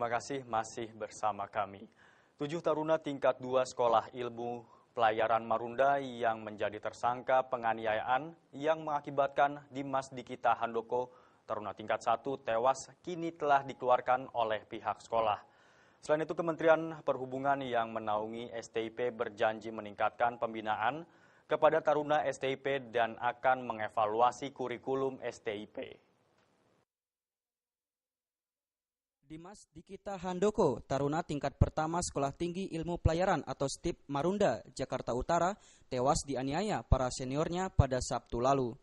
terima kasih masih bersama kami. 7 taruna tingkat 2 Sekolah Ilmu Pelayaran Marunda yang menjadi tersangka penganiayaan yang mengakibatkan Dimas Dikita Handoko, taruna tingkat 1 tewas, kini telah dikeluarkan oleh pihak sekolah. Selain itu, Kementerian Perhubungan yang menaungi STIP berjanji meningkatkan pembinaan kepada taruna STIP dan akan mengevaluasi kurikulum STIP. Dimas Dikita Handoko, taruna tingkat pertama Sekolah Tinggi Ilmu Pelayaran atau STIP Marunda, Jakarta Utara, tewas dianiaya para seniornya pada Sabtu lalu.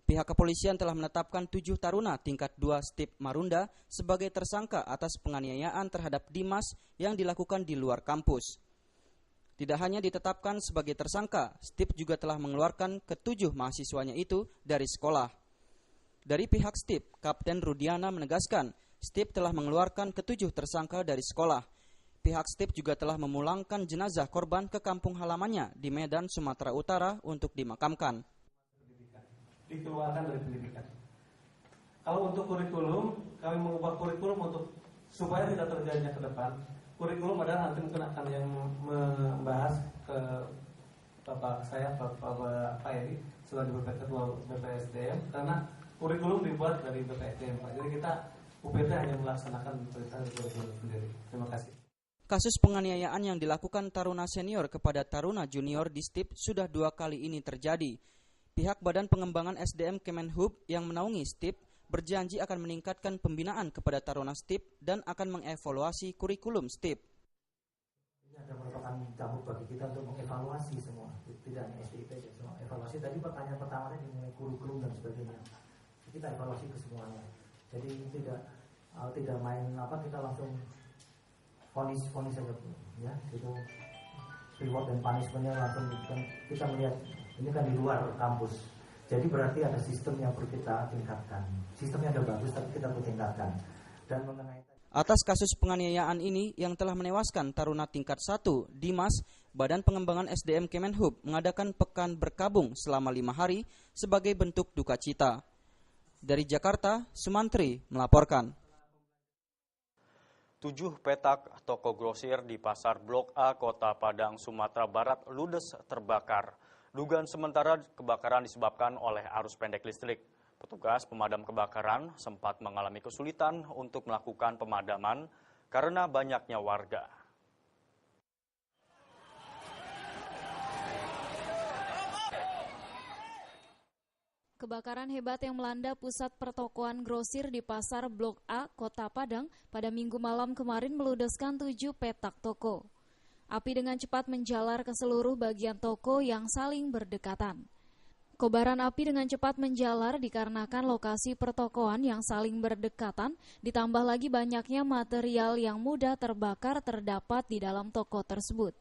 Pihak kepolisian telah menetapkan 7 taruna tingkat 2 STIP Marunda sebagai tersangka atas penganiayaan terhadap Dimas yang dilakukan di luar kampus. Tidak hanya ditetapkan sebagai tersangka, STIP juga telah mengeluarkan ke-7 mahasiswanya itu dari sekolah. Dari pihak STIP, Kapten Rudiana menegaskan, STIP telah mengeluarkan ke-7 tersangka dari sekolah. Pihak STIP juga telah memulangkan jenazah korban ke kampung halamannya di Medan, Sumatera Utara untuk dimakamkan. Dikeluarkan dari pendidikan. Kalau untuk kurikulum, kami mengubah kurikulum untuk supaya tidak terjadinya ke depan. Kurikulum adalah nanti mungkin akan yang membahas ke Bapak saya, Bapak Eri, sebagai BPSDM, karena kurikulum dibuat dari BPSDM, Pak. Jadi kita UPT hanya melaksanakan perintah kurikulum sendiri. Terima kasih. Kasus penganiayaan yang dilakukan taruna senior kepada taruna junior di STIP sudah 2 kali ini terjadi. Pihak Badan Pengembangan SDM Kemenhub yang menaungi STIP berjanji akan meningkatkan pembinaan kepada taruna STIP dan akan mengevaluasi kurikulum STIP. Ini ada merupakan cabut bagi kita untuk mengevaluasi semua, tidak hanya STIP saja, semua evaluasi. Tadi pertanyaan pertamanya mengenai kurikulum dan sebagainya. Kita evaluasi ke semuanya. Jadi tidak main kita langsung vonis saja, ya. Itu reward dan punishment-nya langsung kita melihat ini kan di luar kampus. Jadi berarti ada sistem yang perlu kita tingkatkan. Sistemnya ada bagus tapi kita perlu tingkatkan. Dan mengenai atas kasus penganiayaan ini yang telah menewaskan taruna tingkat 1, Dimas, Badan Pengembangan SDM Kemenhub mengadakan pekan berkabung selama 5 hari sebagai bentuk duka cita. Dari Jakarta, Sumantri melaporkan. 7 petak toko grosir di Pasar Blok A, Kota Padang, Sumatera Barat ludes terbakar. Dugaan sementara kebakaran disebabkan oleh arus pendek listrik. Petugas pemadam kebakaran sempat mengalami kesulitan untuk melakukan pemadaman karena banyaknya warga. Kebakaran hebat yang melanda pusat pertokoan grosir di Pasar Blok A, Kota Padang pada Minggu malam kemarin meludeskan 7 petak toko. Api dengan cepat menjalar ke seluruh bagian toko yang saling berdekatan. Kobaran api dengan cepat menjalar dikarenakan lokasi pertokoan yang saling berdekatan, ditambah lagi banyaknya material yang mudah terbakar terdapat di dalam toko tersebut.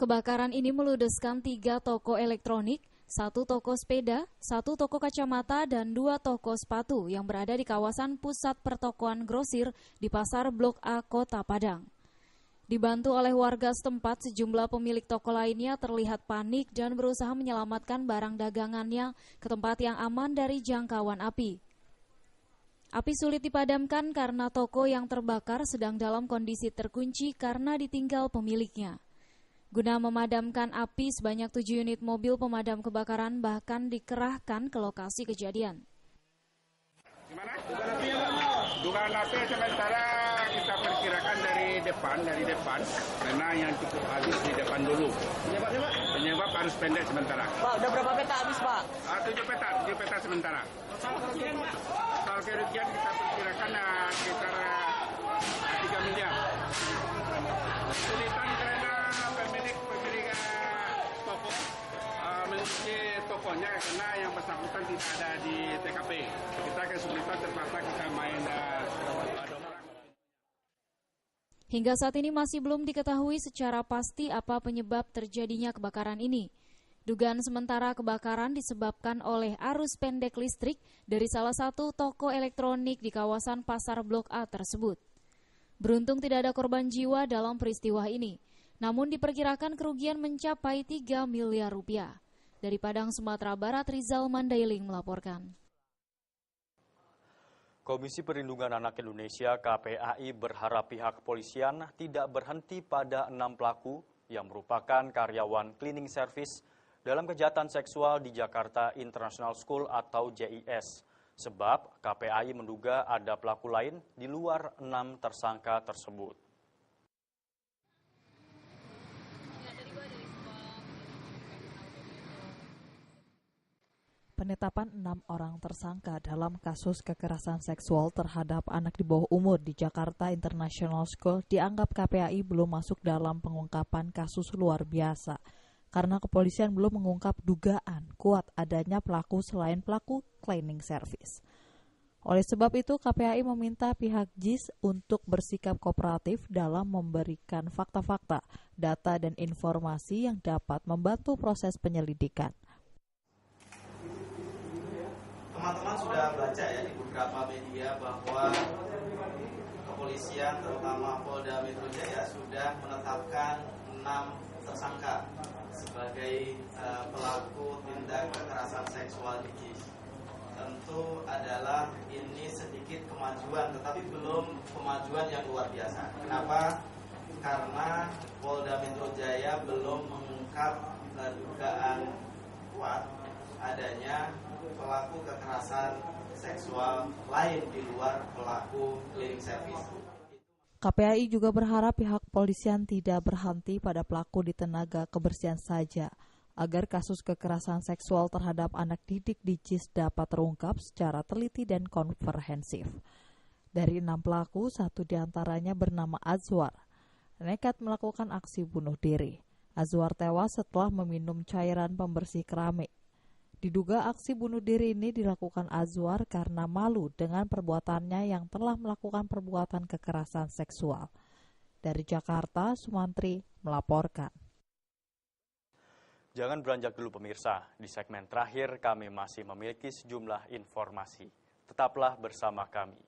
Kebakaran ini meludeskan 3 toko elektronik, 1 toko sepeda, 1 toko kacamata, dan 2 toko sepatu yang berada di kawasan pusat pertokoan grosir di Pasar Blok A, Kota Padang. Dibantu oleh warga setempat, sejumlah pemilik toko lainnya terlihat panik dan berusaha menyelamatkan barang dagangannya ke tempat yang aman dari jangkauan api. Api sulit dipadamkan karena toko yang terbakar sedang dalam kondisi terkunci karena ditinggal pemiliknya. Guna memadamkan api, sebanyak 7 unit mobil pemadam kebakaran bahkan dikerahkan ke lokasi kejadian. Gimana? Dugaan api sementara kita perkirakan dari depan, karena yang cukup habis di depan dulu. Penyebabnya, Pak? Penyebab arus pendek sementara. Pak, udah berapa peta habis, Pak? 7 peta sementara. Soal kerugian kita perkirakan sekitar 3 miliar. Kesulitan karena pemilik toko mengunci tokonya karena yang bersangkutan tidak ada di TKP. Kita kesulitan terpaksa kita main Hingga saat ini masih belum diketahui secara pasti apa penyebab terjadinya kebakaran ini. Dugaan sementara kebakaran disebabkan oleh arus pendek listrik dari salah satu toko elektronik di kawasan Pasar Blok A tersebut. Beruntung tidak ada korban jiwa dalam peristiwa ini, namun diperkirakan kerugian mencapai 3 miliar rupiah. Dari Padang, Sumatera Barat, Rizal Mandailing melaporkan. Komisi Perlindungan Anak Indonesia (KPAI) berharap pihak kepolisian tidak berhenti pada 6 pelaku yang merupakan karyawan cleaning service dalam kejahatan seksual di Jakarta International School atau JIS. Sebab KPAI menduga ada pelaku lain di luar 6 tersangka tersebut. Penetapan 6 orang tersangka dalam kasus kekerasan seksual terhadap anak di bawah umur di Jakarta International School dianggap KPAI belum masuk dalam pengungkapan kasus luar biasa karena kepolisian belum mengungkap dugaan kuat adanya pelaku selain pelaku cleaning service. Oleh sebab itu, KPAI meminta pihak JIS untuk bersikap kooperatif dalam memberikan fakta-fakta, data, dan informasi yang dapat membantu proses penyelidikan. Teman-teman sudah baca ya di beberapa media bahwa kepolisian terutama Polda Metro Jaya sudah menetapkan 6 tersangka sebagai pelaku tindak kekerasan seksual di JIS. Tentu adalah ini sedikit kemajuan, tetapi belum kemajuan yang luar biasa. Kenapa? Karena Polda Metro Jaya belum mengungkap dugaan kuat adanya pelaku kekerasan seksual lain di luar pelaku cleaning service. KPAI juga berharap pihak kepolisian tidak berhenti pada pelaku di tenaga kebersihan saja, agar kasus kekerasan seksual terhadap anak didik di JIS dapat terungkap secara teliti dan komprehensif. Dari 6 pelaku, 1 diantaranya bernama Azwar, nekat melakukan aksi bunuh diri. Azwar tewas setelah meminum cairan pembersih keramik. Diduga aksi bunuh diri ini dilakukan Azwar karena malu dengan perbuatannya yang telah melakukan perbuatan kekerasan seksual. Dari Jakarta, Sumantri melaporkan. Jangan beranjak dulu pemirsa, di segmen terakhir kami masih memiliki sejumlah informasi. Tetaplah bersama kami.